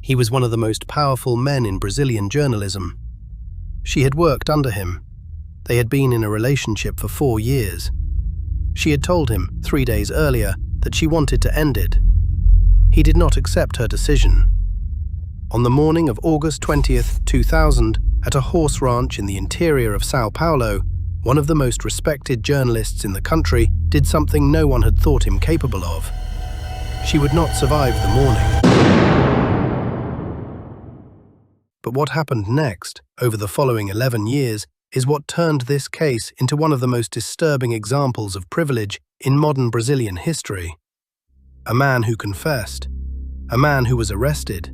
He was one of the most powerful men in Brazilian journalism. She had worked under him. They had been in a relationship for 4 years. She had told him 3 days earlier that she wanted to end it. He did not accept her decision. On the morning of August 20th, 2000, at a horse ranch in the interior of São Paulo, one of the most respected journalists in the country did something no one had thought him capable of. She would not survive the morning. But what happened next, over the following 11 years, is what turned this case into one of the most disturbing examples of privilege in modern Brazilian history. A man who confessed, a man who was arrested,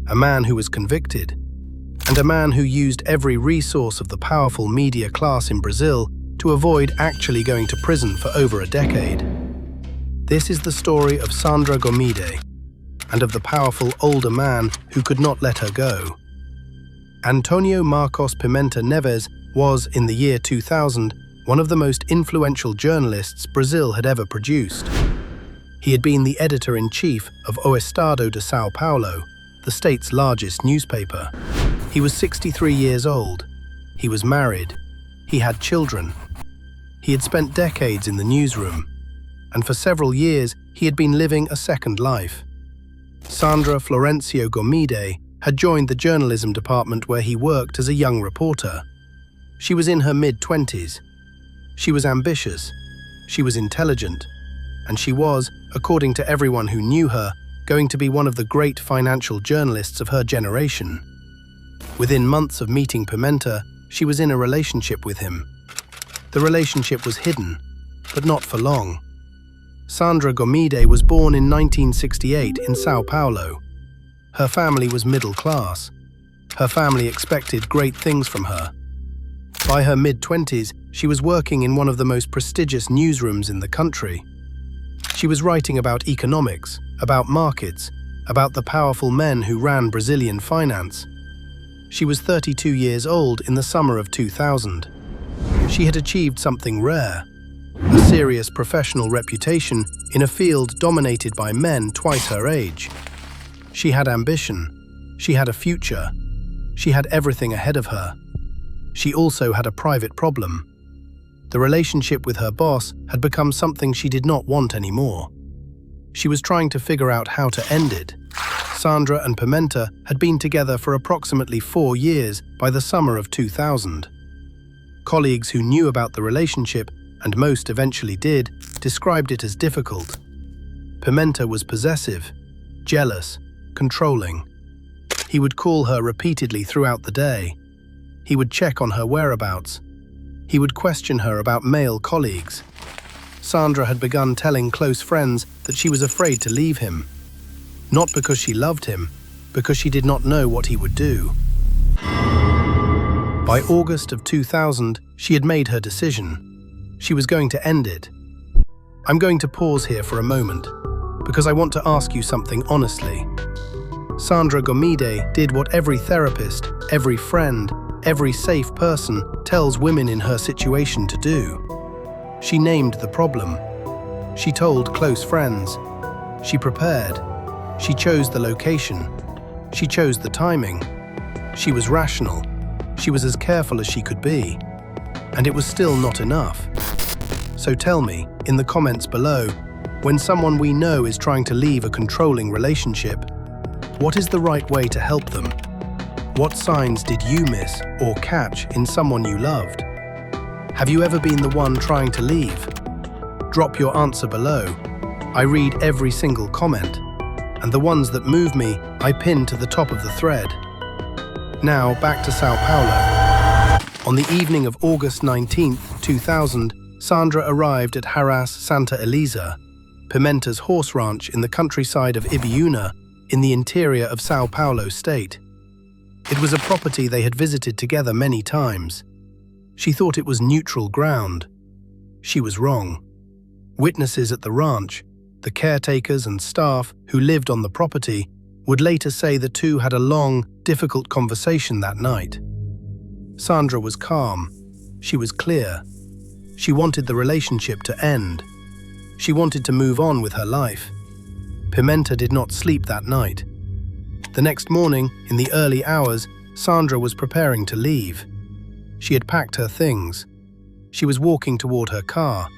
a man who was convicted, and a man who used every resource of the powerful media class in Brazil to avoid actually going to prison for over a decade. This is the story of Sandra Gomide, and of the powerful older man who could not let her go. Antônio Marcos Pimenta Neves was, in the year 2000, one of the most influential journalists Brazil had ever produced. He had been the editor-in-chief of O Estado de São Paulo, the state's largest newspaper. He was 63 years old. He was married. He had children. He had spent decades in the newsroom, and for several years he had been living a second life. Sandra Florencio Gomide had joined the journalism department where he worked as a young reporter. She was in her mid-20s. She was ambitious. She was intelligent. And she was, according to everyone who knew her, going to be one of the great financial journalists of her generation. Within months of meeting Pimenta, she was in a relationship with him. The relationship was hidden, but not for long. Sandra Gomide was born in 1968 in São Paulo. Her family was middle class. Her family expected great things from her. By her mid-20s, she was working in one of the most prestigious newsrooms in the country. She was writing about economics, about markets, about the powerful men who ran Brazilian finance. She was 32 years old in the summer of 2000. She had achieved something rare, a serious professional reputation in a field dominated by men twice her age. She had ambition. She had a future. She had everything ahead of her. She also had a private problem. The relationship with her boss had become something she did not want anymore. She was trying to figure out how to end it. Sandra and Pimenta had been together for approximately 4 years by the summer of 2000. Colleagues who knew about the relationship, and most eventually did, described it as difficult. Pimenta was possessive, jealous, controlling. He would call her repeatedly throughout the day. He would check on her whereabouts. He would question her about male colleagues. Sandra had begun telling close friends that she was afraid to leave him. Not because she loved him, because she did not know what he would do. By August of 2000, she had made her decision. She was going to end it. I'm going to pause here for a moment, because I want to ask you something honestly. Sandra Gomide did what every therapist, every friend, every safe person tells women in her situation to do. She named the problem. She told close friends. She prepared. She chose the location. She chose the timing. She was rational. She was as careful as she could be. And it was still not enough. So tell me, in the comments below, when someone we know is trying to leave a controlling relationship, what is the right way to help them? What signs did you miss or catch in someone you loved? Have you ever been the one trying to leave? Drop your answer below. I read every single comment, and the ones that move me, I pin to the top of the thread. Now, back to São Paulo. On the evening of August 19, 2000, Sandra arrived at Haras Santa Elisa, Pimenta's horse ranch in the countryside of Ibiúna, in the interior of São Paulo state. It was a property they had visited together many times. She thought it was neutral ground. She was wrong. Witnesses at the ranch, the caretakers and staff who lived on the property, would later say the two had a long, difficult conversation that night. Sandra was calm. She was clear. She wanted the relationship to end. She wanted to move on with her life. Pimenta did not sleep that night. The next morning, in the early hours, Sandra was preparing to leave. She had packed her things. She was walking toward her car.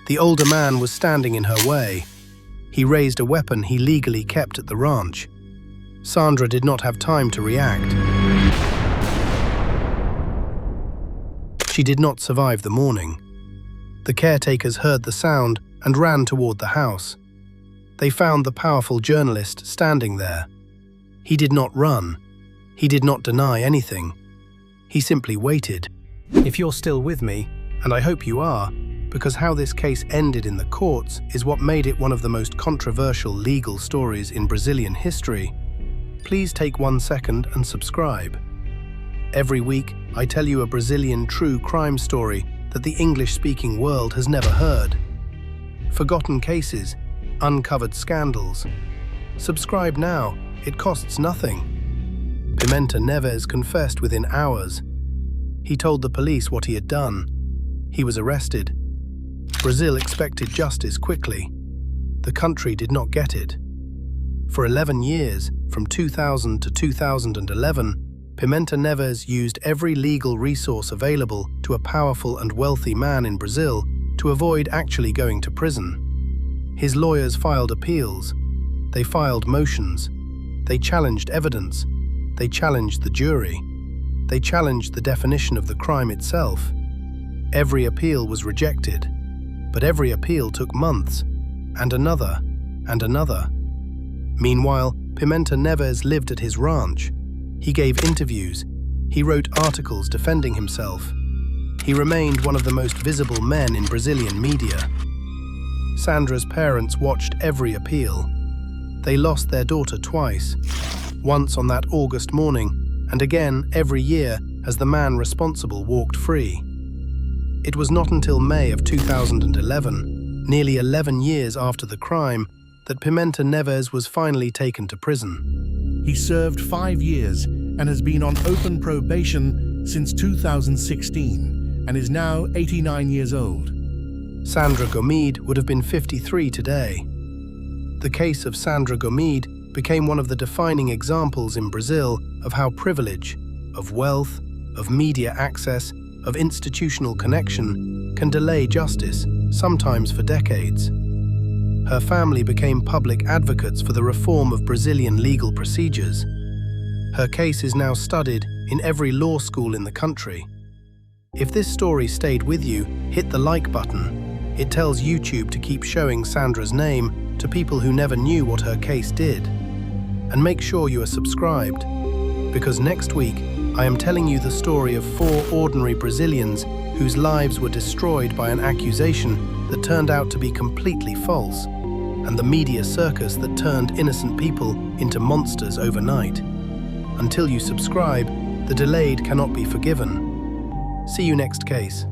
The older man was standing in her way. He raised a weapon he legally kept at the ranch. Sandra did not have time to react. She did not survive the morning. The caretakers heard the sound and ran toward the house. They found the powerful journalist standing there. He did not run. He did not deny anything. He simply waited. If you're still with me, and I hope you are, because how this case ended in the courts is what made it one of the most controversial legal stories in Brazilian history, please take 1 second and subscribe. Every week, I tell you a Brazilian true crime story that the English-speaking world has never heard. Forgotten cases, uncovered scandals. Subscribe now, it costs nothing. Pimenta Neves confessed within hours. He told the police what he had done. He was arrested. Brazil expected justice quickly. The country did not get it. For 11 years, from 2000 to 2011, Pimenta Neves used every legal resource available to a powerful and wealthy man in Brazil to avoid actually going to prison. His lawyers filed appeals. They filed motions. They challenged evidence. They challenged the jury. They challenged the definition of the crime itself. Every appeal was rejected, but every appeal took months, and another, and another. Meanwhile, Pimenta Neves lived at his ranch. He gave interviews. He wrote articles defending himself. He remained one of the most visible men in Brazilian media. Sandra's parents watched every appeal. They lost their daughter twice, once on that August morning, and again every year as the man responsible walked free. It was not until May of 2011, nearly 11 years after the crime, that Pimenta Neves was finally taken to prison. He served 5 years and has been on open probation since 2016 and is now 89 years old. Sandra Gomide would have been 53 today. The case of Sandra Gomide became one of the defining examples in Brazil of how privilege, of wealth, of media access, of institutional connection can delay justice, sometimes for decades. Her family became public advocates for the reform of Brazilian legal procedures. Her case is now studied in every law school in the country. If this story stayed with you, hit the like button. It tells YouTube to keep showing Sandra's name to people who never knew what her case did. And make sure you are subscribed, because next week I am telling you the story of 4 ordinary Brazilians whose lives were destroyed by an accusation that turned out to be completely false, and the media circus that turned innocent people into monsters overnight. Until you subscribe, the delayed cannot be forgiven. See you next case.